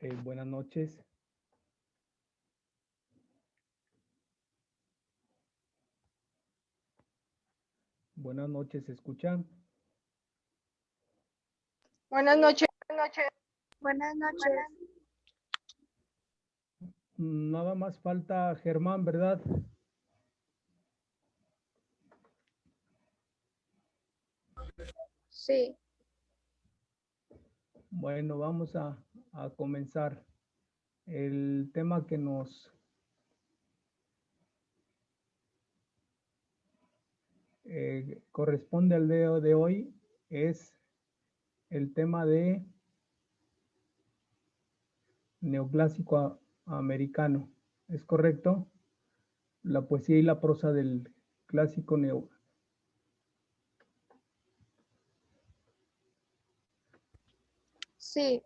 Buenas noches. Buenas noches, ¿se escuchan? Buenas noches. Buenas noches. Nada más falta Germán, ¿verdad? Sí. Bueno, vamos a comenzar. El tema que nos corresponde al día de hoy es el tema de neoclásico americano. ¿Es correcto? La poesía y la prosa del clásico neo. Sí.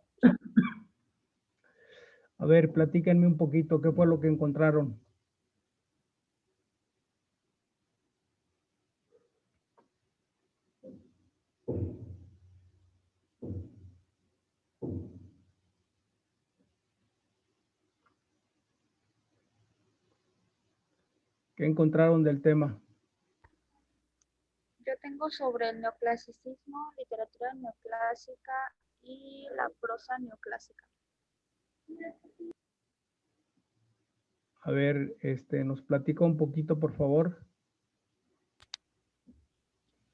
A ver, platíquenme un poquito, ¿qué fue lo que encontraron? ¿Qué encontraron del tema? Yo tengo sobre el neoclasicismo, literatura neoclásica y la prosa neoclásica. A ver, nos platica un poquito, por favor.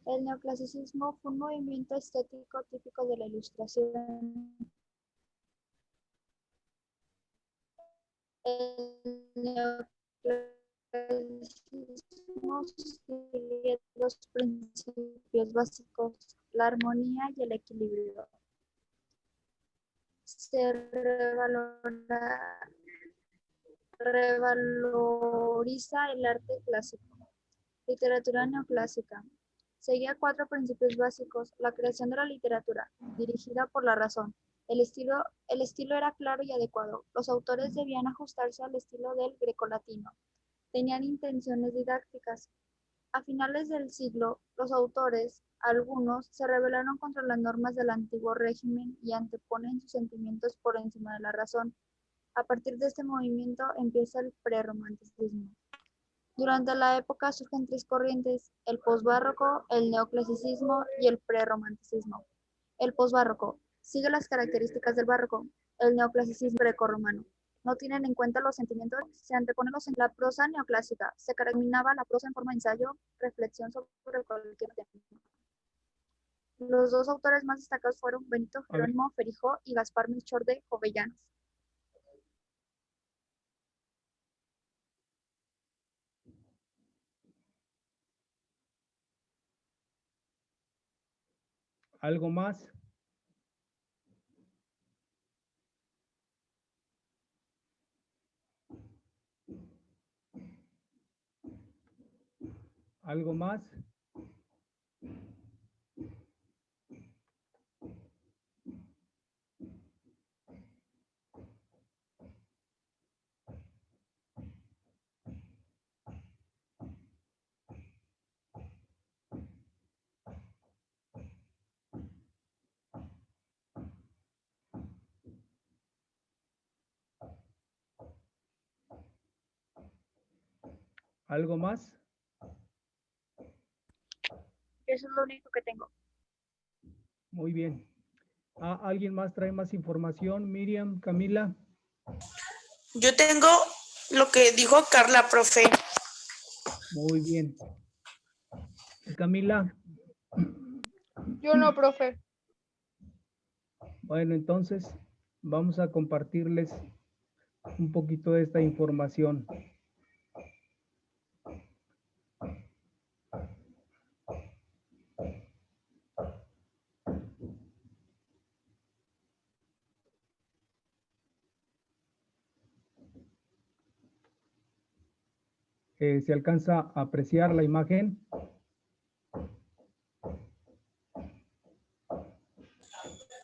El neoclasicismo fue un movimiento estético típico de la Ilustración. El neoclasicismo sigue dos principios básicos: la armonía y el equilibrio. Se revaloriza el arte clásico. Literatura neoclásica. Seguía cuatro principios básicos: la creación de la literatura, dirigida por la razón. El estilo era claro y adecuado. Los autores debían ajustarse al estilo del grecolatino. Tenían intenciones didácticas. A finales del siglo, los autores, algunos, se rebelaron contra las normas del antiguo régimen y anteponen sus sentimientos por encima de la razón. A partir de este movimiento empieza el prerromanticismo. Durante la época surgen tres corrientes: el posbarroco, el neoclasicismo y el prerromanticismo. El posbarroco sigue las características del barroco. El neoclasicismo grecorromano no tienen en cuenta los sentimientos, se anteponen los en la prosa neoclásica. Se caracterizaba la prosa en forma de ensayo, reflexión sobre cualquier tema. Los dos autores más destacados fueron Benito Jerónimo Ferijó y Gaspar Melchor de Jovellanos. ¿Algo más? ¿Algo más? ¿Algo más? Eso es lo único que tengo. Muy bien. ¿Alguien más trae más información? Miriam, Camila. Yo tengo lo que dijo Carla, profe. Muy bien. Camila. Yo no, profe. Bueno, entonces vamos a compartirles un poquito de esta información. ¿Se alcanza a apreciar la imagen?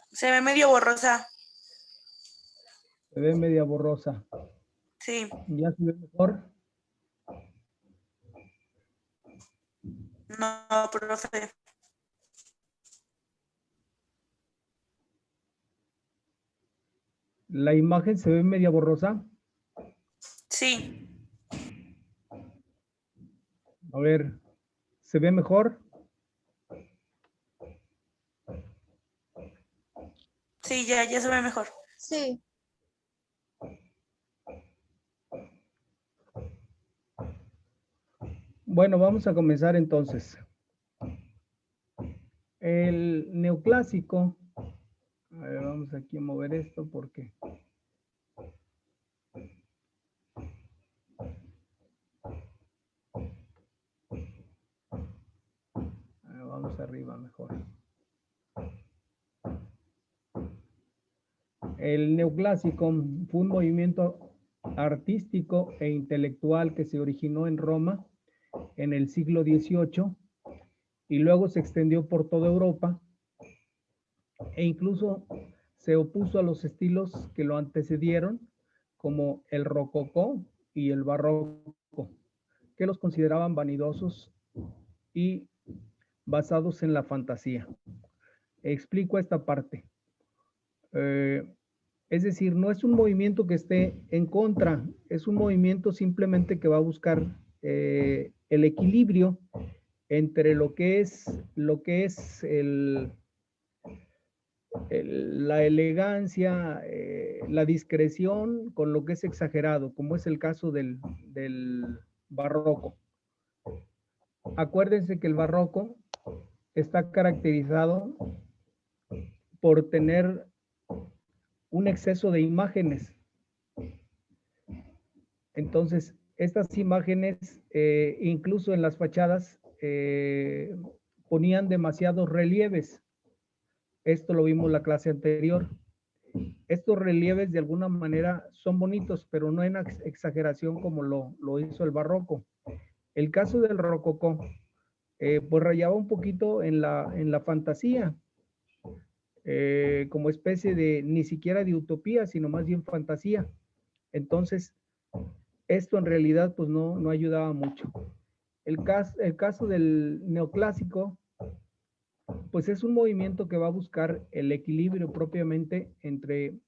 Se ve medio borrosa. Se ve media borrosa. Sí. ¿Ya se ve mejor? No, profe. La imagen se ve media borrosa. Sí, A ver, ¿se ve mejor? sí, ya se ve mejor. Sí. Bueno, vamos a comenzar entonces. El neoclásico, a ver, vamos aquí a mover esto porque vamos arriba mejor. El neoclásico fue un movimiento artístico e intelectual que se originó en Roma en el siglo XVIII y luego se extendió por toda Europa e incluso se opuso a los estilos que lo antecedieron, como el rococó y el barroco, que los consideraban vanidosos y basados en la fantasía. Explico esta parte. Es decir, no es un movimiento que esté en contra, es un movimiento simplemente que va a buscar el equilibrio entre lo que es la elegancia, la discreción con lo que es exagerado, como es el caso del barroco. Acuérdense que el barroco está caracterizado por tener un exceso de imágenes. Entonces, estas imágenes, incluso en las fachadas, ponían demasiados relieves. Esto lo vimos en la clase anterior. Estos relieves de alguna manera son bonitos, pero no en exageración como lo hizo el barroco. El caso del rococó, pues rayaba un poquito en la fantasía, como especie de, ni siquiera de utopía, sino más bien fantasía. Entonces, esto en realidad pues no ayudaba mucho. El caso del neoclásico, pues es un movimiento que va a buscar el equilibrio propiamente entre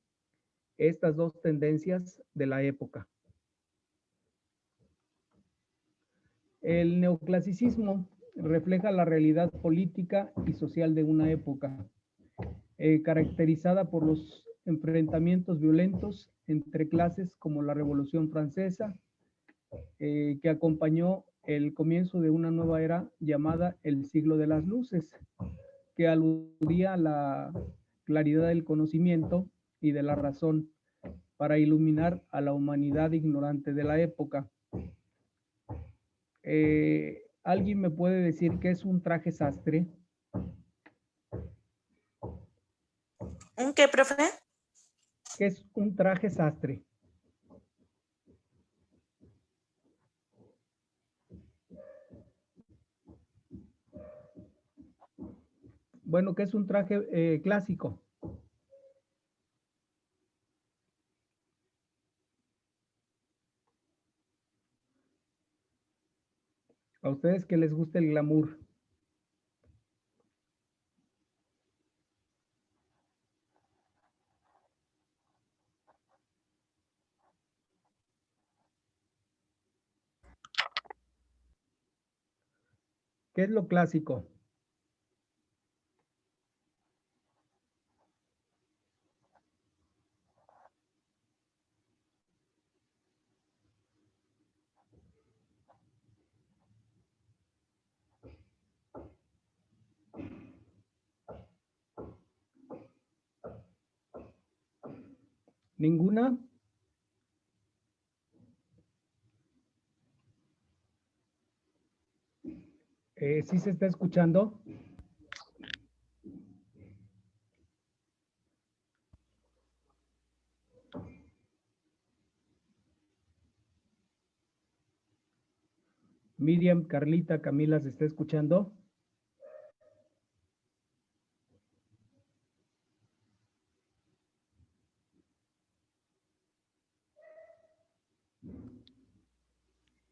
estas dos tendencias de la época. El neoclasicismo refleja la realidad política y social de una época, caracterizada por los enfrentamientos violentos entre clases como la Revolución Francesa, que acompañó el comienzo de una nueva era llamada el siglo de las luces, que aludía a la claridad del conocimiento y de la razón para iluminar a la humanidad ignorante de la época. ¿Alguien me puede decir qué es un traje sastre? ¿Un qué, profe? ¿Qué es un traje sastre? Bueno, ¿qué es un traje clásico? A ustedes que les gusta el glamour. ¿Qué es lo clásico? ¿Ninguna? ¿Sí se está escuchando? Miriam, Carlita, Camila, ¿se está escuchando?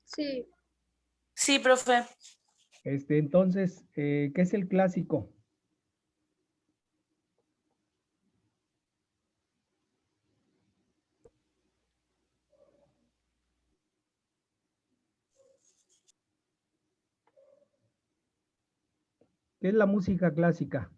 Sí. Sí, profe. Entonces, ¿qué es el clásico? ¿Qué es la música clásica?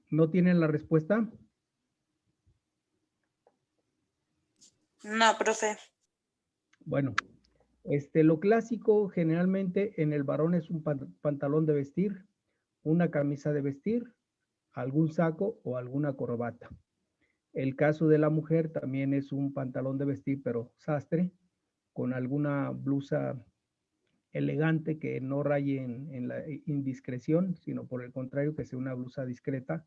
¿No tienen la respuesta? No, profe. Bueno, lo clásico generalmente en el varón es un pantalón de vestir, una camisa de vestir, algún saco o alguna corbata. El caso de la mujer también es un pantalón de vestir, pero sastre, con alguna blusa elegante que no raye en la indiscreción, sino por el contrario, que sea una blusa discreta,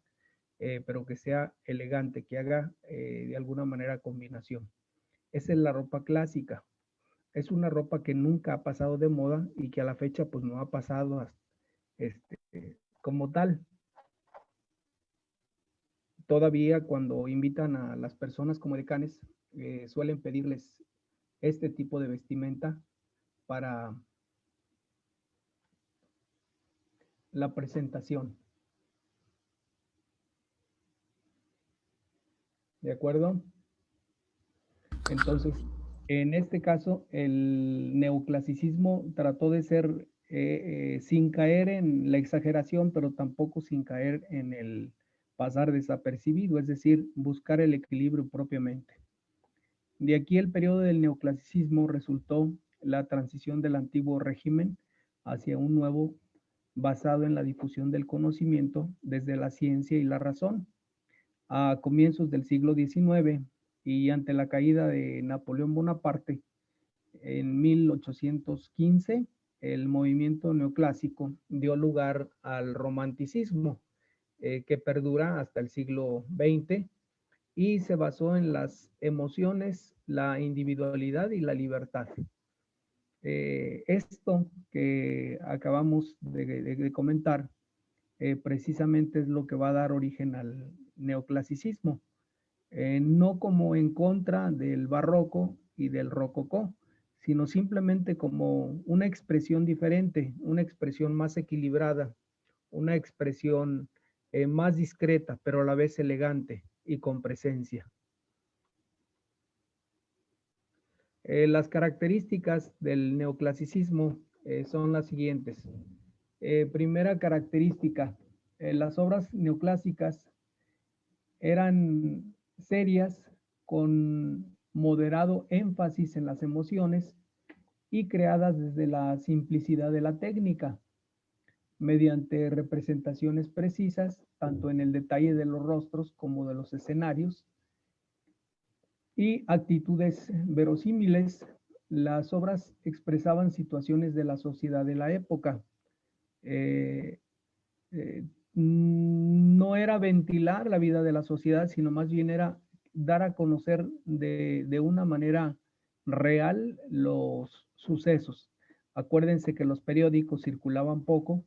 pero que sea elegante, que haga de alguna manera combinación. Esa es la ropa clásica. Es una ropa que nunca ha pasado de moda y que a la fecha pues no ha pasado como tal. Todavía cuando invitan a las personas como decanes, suelen pedirles este tipo de vestimenta para la presentación. ¿De acuerdo? Entonces, en este caso, el neoclasicismo trató de ser sin caer en la exageración, pero tampoco sin caer en el pasar desapercibido, es decir, buscar el equilibrio propiamente. De aquí el periodo del neoclasicismo resultó la transición del antiguo régimen hacia un nuevo basado en la difusión del conocimiento desde la ciencia y la razón. A comienzos del siglo XIX y ante la caída de Napoleón Bonaparte en 1815, el movimiento neoclásico dio lugar al romanticismo, que perdura hasta el siglo XX y se basó en las emociones, la individualidad y la libertad. Esto que acabamos de comentar precisamente es lo que va a dar origen al neoclasicismo, no como en contra del barroco y del rococó, sino simplemente como una expresión diferente, una expresión más equilibrada, una expresión más discreta, pero a la vez elegante y con presencia. Las características del neoclasicismo son las siguientes. Primera característica, las obras neoclásicas eran serias, con moderado énfasis en las emociones y creadas desde la simplicidad de la técnica, mediante representaciones precisas, tanto en el detalle de los rostros como de los escenarios, y actitudes verosímiles. Las obras expresaban situaciones de la sociedad de la época. Eh, no era ventilar la vida de la sociedad, sino más bien era dar a conocer de una manera real los sucesos. Acuérdense que los periódicos circulaban poco,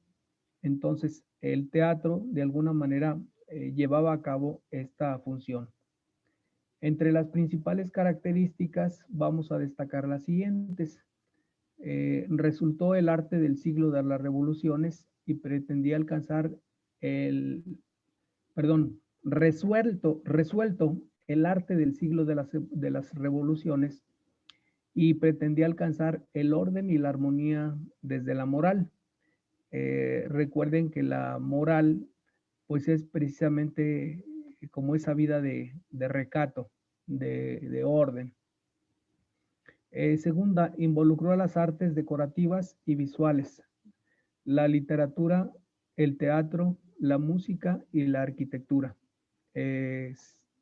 entonces el teatro de alguna manera llevaba a cabo esta función. Entre las principales características vamos a destacar las siguientes. Resultó el arte del siglo de las revoluciones y pretendía alcanzar resuelto el arte del siglo de las revoluciones y pretendía alcanzar el orden y la armonía desde la moral. Recuerden que la moral pues es precisamente como esa vida de recato, de orden. Segunda, involucró a las artes decorativas y visuales, la literatura, el teatro, la música y la arquitectura.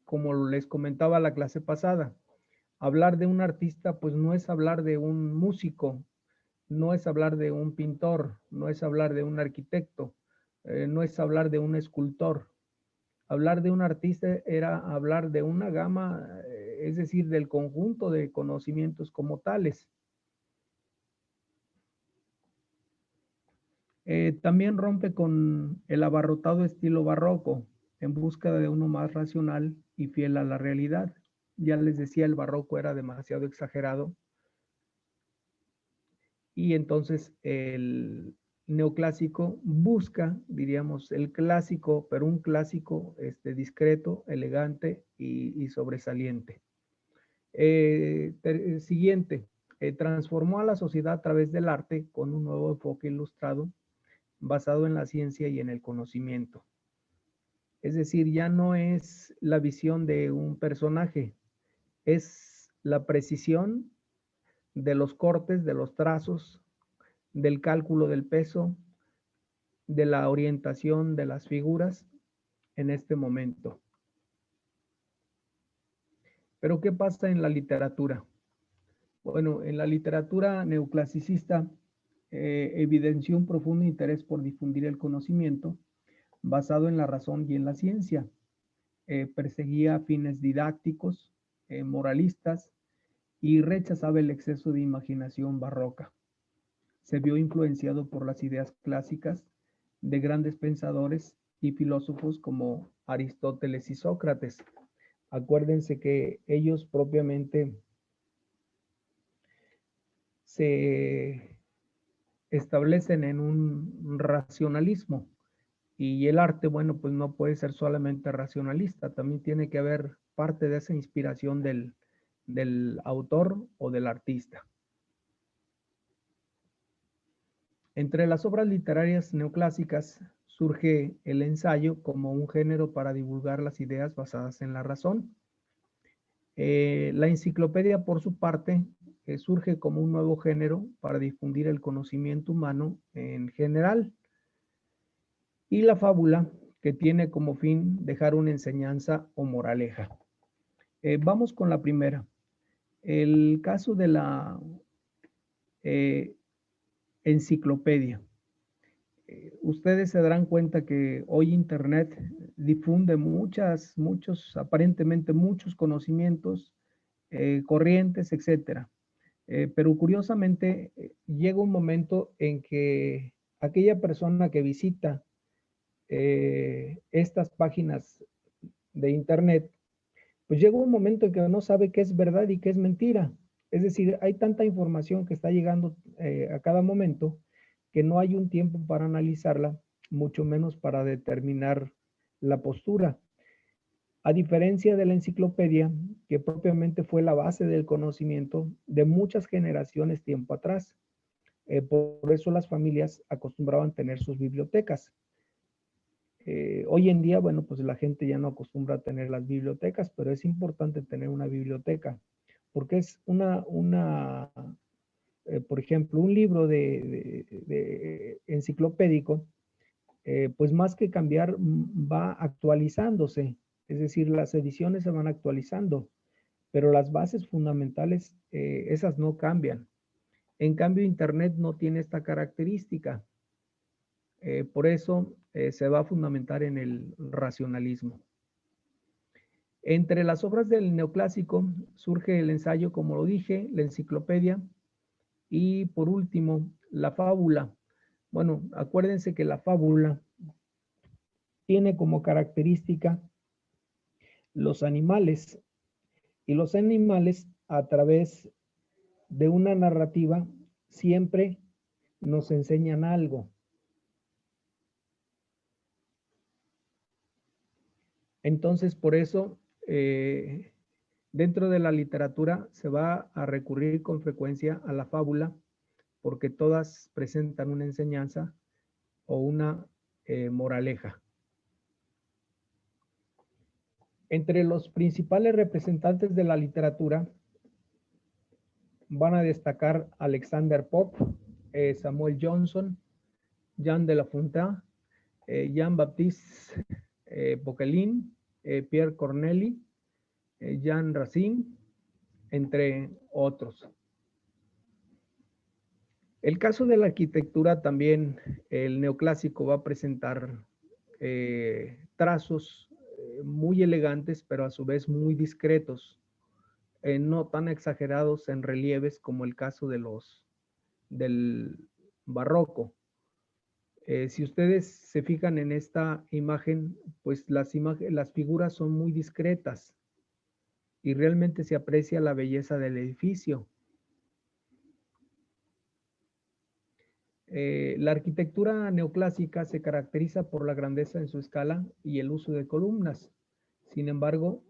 Como les comentaba la clase pasada, hablar de un artista pues no es hablar de un músico, no es hablar de un pintor, no es hablar de un arquitecto, no es hablar de un escultor. Hablar de un artista era hablar de una gama, es decir, del conjunto de conocimientos como tales. También rompe con el abarrotado estilo barroco, en búsqueda de uno más racional y fiel a la realidad. Ya les decía, el barroco era demasiado exagerado y entonces neoclásico busca, diríamos, el clásico, pero un clásico discreto, elegante y sobresaliente. Siguiente, transformó a la sociedad a través del arte con un nuevo enfoque ilustrado basado en la ciencia y en el conocimiento. Es decir, ya no es la visión de un personaje, es la precisión de los cortes, de los trazos, del cálculo del peso, de la orientación de las figuras en este momento. Pero ¿qué pasa en la literatura? Bueno, en la literatura neoclasicista evidenció un profundo interés por difundir el conocimiento basado en la razón y en la ciencia. Perseguía fines didácticos, moralistas y rechazaba el exceso de imaginación barroca. Se vio influenciado por las ideas clásicas de grandes pensadores y filósofos como Aristóteles y Sócrates. Acuérdense que ellos propiamente se establecen en un racionalismo y el arte, bueno, pues no puede ser solamente racionalista, también tiene que haber parte de esa inspiración del autor o del artista. Entre las obras literarias neoclásicas surge el ensayo como un género para divulgar las ideas basadas en la razón. La enciclopedia, por su parte, surge como un nuevo género para difundir el conocimiento humano en general. Y la fábula, que tiene como fin dejar una enseñanza o moraleja. Vamos con la primera. El caso de la enciclopedia. Ustedes se darán cuenta que hoy Internet difunde aparentemente muchos conocimientos, corrientes, etcétera. Pero curiosamente llega un momento en que aquella persona que visita estas páginas de Internet, pues llega un momento en que no sabe qué es verdad y qué es mentira. Es decir, hay tanta información que está llegando a cada momento que no hay un tiempo para analizarla, mucho menos para determinar la postura. A diferencia de la enciclopedia, que propiamente fue la base del conocimiento de muchas generaciones tiempo atrás. Por eso las familias acostumbraban tener sus bibliotecas. Hoy en día, bueno, pues la gente ya no acostumbra a tener las bibliotecas, pero es importante tener una biblioteca, porque es por ejemplo, un libro de enciclopédico, pues más que cambiar, va actualizándose, es decir, las ediciones se van actualizando, pero las bases fundamentales, esas no cambian. En cambio, Internet no tiene esta característica. Por eso se va a fundamentar en el racionalismo. Entre las obras del neoclásico surge el ensayo, como lo dije, la enciclopedia y por último, la fábula. Bueno, acuérdense que la fábula tiene como característica los animales y los animales a través de una narrativa siempre nos enseñan algo. Entonces, por eso, dentro de la literatura se va a recurrir con frecuencia a la fábula, porque todas presentan una enseñanza o una moraleja. Entre los principales representantes de la literatura van a destacar Alexander Pope, Samuel Johnson, Jean de La Fontaine, Jean-Baptiste Poquelin, Pierre Corneille, Jean Racine, entre otros. El caso de la arquitectura también, el neoclásico va a presentar trazos muy elegantes, pero a su vez muy discretos, no tan exagerados en relieves como el caso del barroco. Si ustedes se fijan en esta imagen, pues las figuras son muy discretas y realmente se aprecia la belleza del edificio. La arquitectura neoclásica se caracteriza por la grandeza en su escala y el uso de columnas. Sin embargo,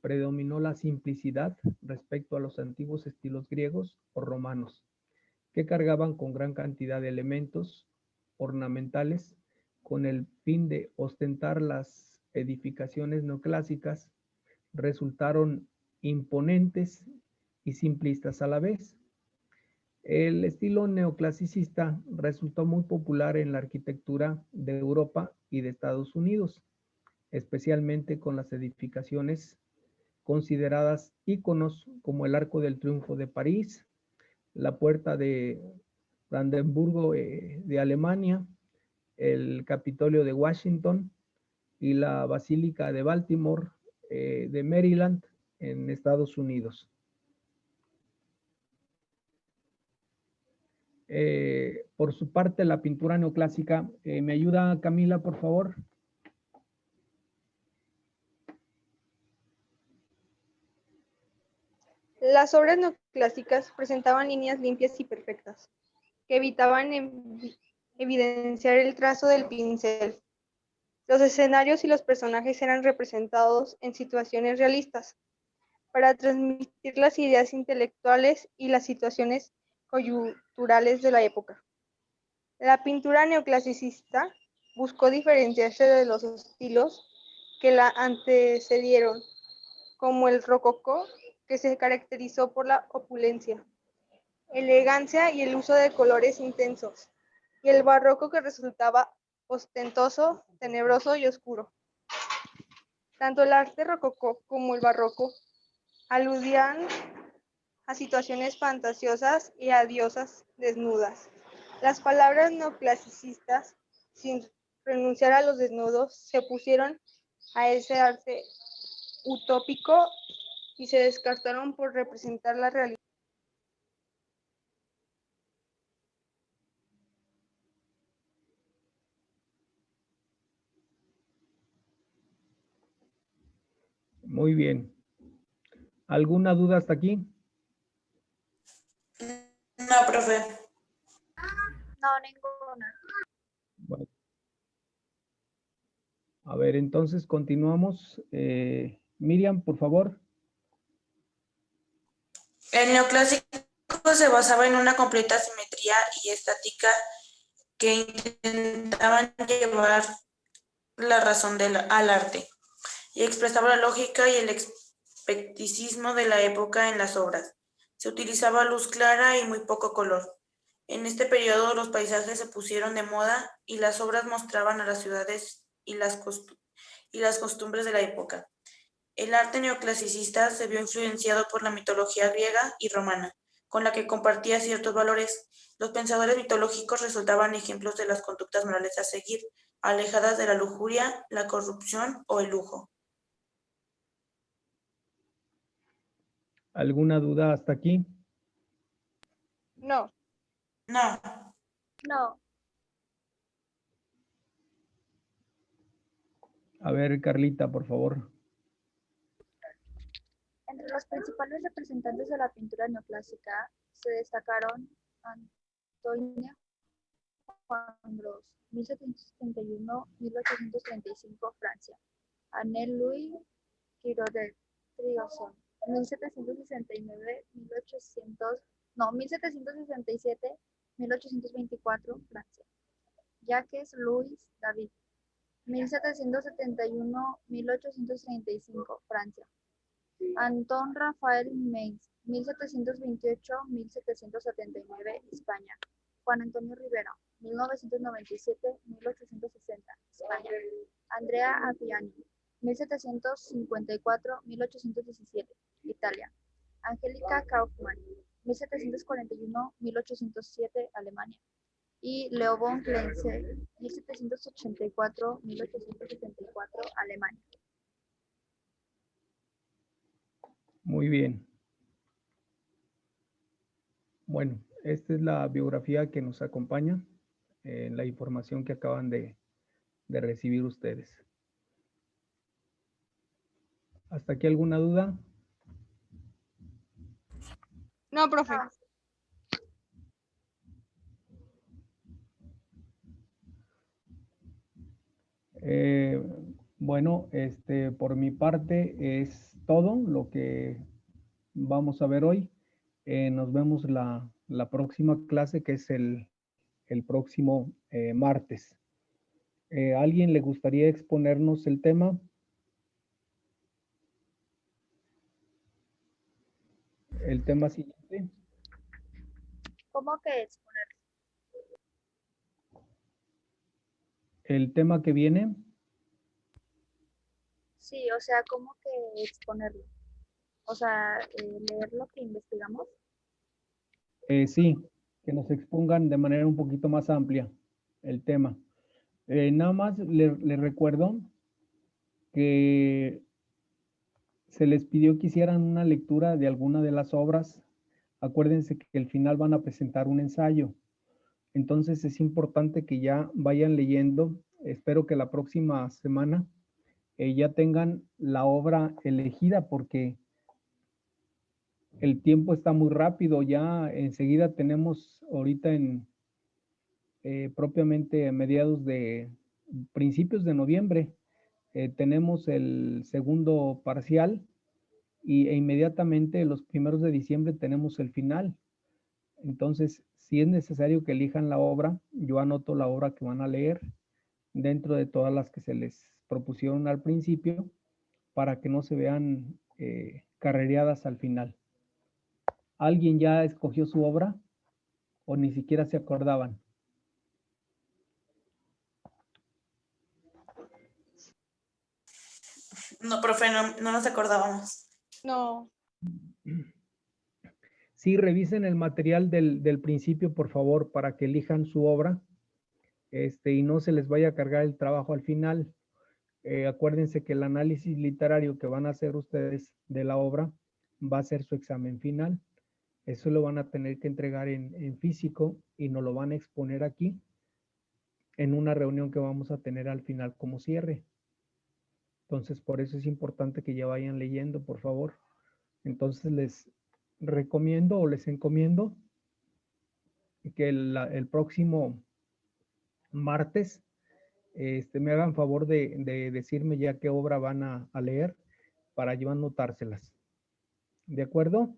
predominó la simplicidad respecto a los antiguos estilos griegos o romanos, que cargaban con gran cantidad de elementos ornamentales con el fin de ostentar. Las edificaciones neoclásicas resultaron imponentes y simplistas a la vez. El estilo neoclasicista resultó muy popular en la arquitectura de Europa y de Estados Unidos, especialmente con las edificaciones consideradas íconos como el Arco del Triunfo de París, la Puerta de Brandenburgo de Alemania, el Capitolio de Washington y la Basílica de Baltimore de Maryland en Estados Unidos. Por su parte, la pintura neoclásica, ¿me ayuda Camila, por favor? Las obras neoclásicas presentaban líneas limpias y perfectas, que evitaban evidenciar el trazo del pincel. Los escenarios y los personajes eran representados en situaciones realistas, para transmitir las ideas intelectuales y las situaciones coyunturales de la época. La pintura neoclasicista buscó diferenciarse de los estilos que la antecedieron, como el rococó, que se caracterizó por la opulencia, elegancia y el uso de colores intensos, y el barroco, que resultaba ostentoso, tenebroso y oscuro. Tanto el arte rococó como el barroco aludían a situaciones fantasiosas y a diosas desnudas. Las palabras neoclasicistas, sin renunciar a los desnudos, se opusieron a ese arte utópico y se descartaron por representar la realidad. Muy bien. ¿Alguna duda hasta aquí? No, profe. No, ninguna. Bueno. A ver, entonces continuamos. Miriam, por favor. El neoclásico se basaba en una completa simetría y estática que intentaban llevar la razón al arte y expresaba la lógica y el escepticismo de la época en las obras. Se utilizaba luz clara y muy poco color. En este periodo los paisajes se pusieron de moda y las obras mostraban a las ciudades y las costumbres de la época. El arte neoclasicista se vio influenciado por la mitología griega y romana, con la que compartía ciertos valores. Los pensadores mitológicos resultaban ejemplos de las conductas morales a seguir, alejadas de la lujuria, la corrupción o el lujo. ¿Alguna duda hasta aquí? No. No. No. A ver, Carlita, por favor. Entre los principales representantes de la pintura neoclásica se destacaron Antoine Juan Gros, 1771-1835, Francia; Anne-Louis Girodet Triosson, 1767-1824, Francia; Jacques Louis David, 1771-1835, Francia; Anton Rafael Mengs, 1728-1779, España; Juan Antonio Rivera, 1997-1860, España; Andrea Appiani, 1754-1817, Italia; Angélica Kaufmann, 1741-1807, Alemania; y Leo von Klenze, 1784-1874, Alemania. Muy bien. Bueno, esta es la biografía que nos acompaña en la información que acaban de recibir ustedes. ¿Hasta aquí alguna duda? No, profe. Eh, bueno, por mi parte es todo lo que vamos a ver hoy. Nos vemos la próxima clase, que es el próximo martes. ¿Alguien le gustaría exponernos el tema? El tema siguiente. ¿Cómo que exponer? El tema que viene. Sí, o sea, ¿cómo que exponerlo? O sea, leer lo que investigamos. Sí, que nos expongan de manera un poquito más amplia el tema. Nada más le recuerdo que se les pidió que hicieran una lectura de alguna de las obras. Acuérdense que al final van a presentar un ensayo. Entonces es importante que ya vayan leyendo. Espero que la próxima semana ya tengan la obra elegida, porque el tiempo está muy rápido. Ya enseguida tenemos ahorita propiamente a mediados de principios de noviembre, tenemos el segundo parcial e inmediatamente los primeros de diciembre tenemos el final. Entonces, si es necesario que elijan la obra, yo anoto la obra que van a leer dentro de todas las que se les propusieron al principio, para que no se vean carrereadas al final. ¿Alguien ya escogió su obra o ni siquiera se acordaban? No, profe, no nos acordábamos. No. Sí, revisen el material del principio, por favor, para que elijan su obra, y no se les vaya a cargar el trabajo al final. Acuérdense que el análisis literario que van a hacer ustedes de la obra va a ser su examen final. Eso lo van a tener que entregar en físico y nos lo van a exponer aquí en una reunión que vamos a tener al final como cierre. Entonces, por eso es importante que ya vayan leyendo, por favor. Entonces, les recomiendo o les encomiendo que el próximo martes me hagan favor de decirme ya qué obra van a leer, para yo anotárselas. ¿De acuerdo?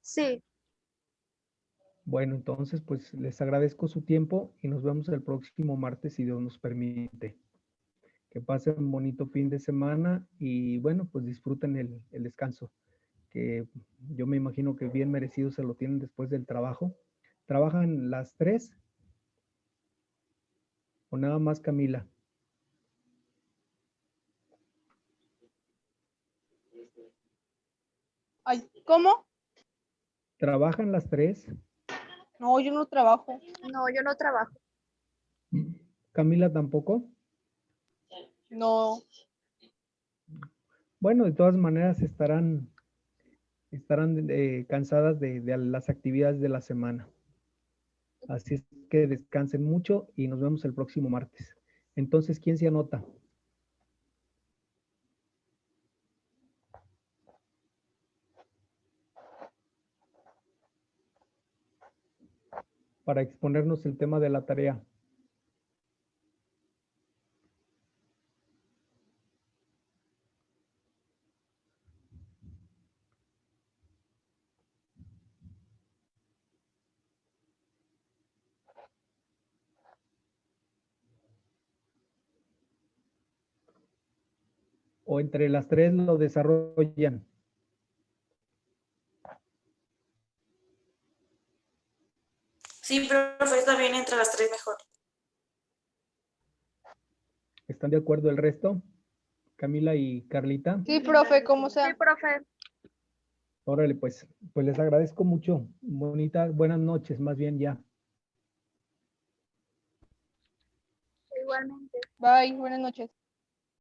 Sí, Bueno, entonces pues les agradezco su tiempo y nos vemos el próximo martes, si Dios nos permite. Que pasen un bonito fin de semana y bueno, pues disfruten el descanso, que yo me imagino que bien merecido se lo tienen después del trabajo. ¿Trabajan las tres o nada más Camila? Ay, ¿cómo? ¿Trabajan las tres? No, yo no trabajo. no, yo no trabajo. ¿Camila tampoco? No. Bueno, de todas maneras estarán cansadas de las actividades de la semana. Así es que descansen mucho y nos vemos el próximo martes. Entonces, ¿quién se anota? Para exponernos el tema de la tarea. O entre las tres lo desarrollan. Sí, profe, está bien, entre las tres mejor. ¿Están de acuerdo el resto? Camila y Carlita. Sí, profe, como Sí, sea. profe. Órale, pues les agradezco mucho. Buenas noches, más bien ya. Igualmente. Bye, buenas noches.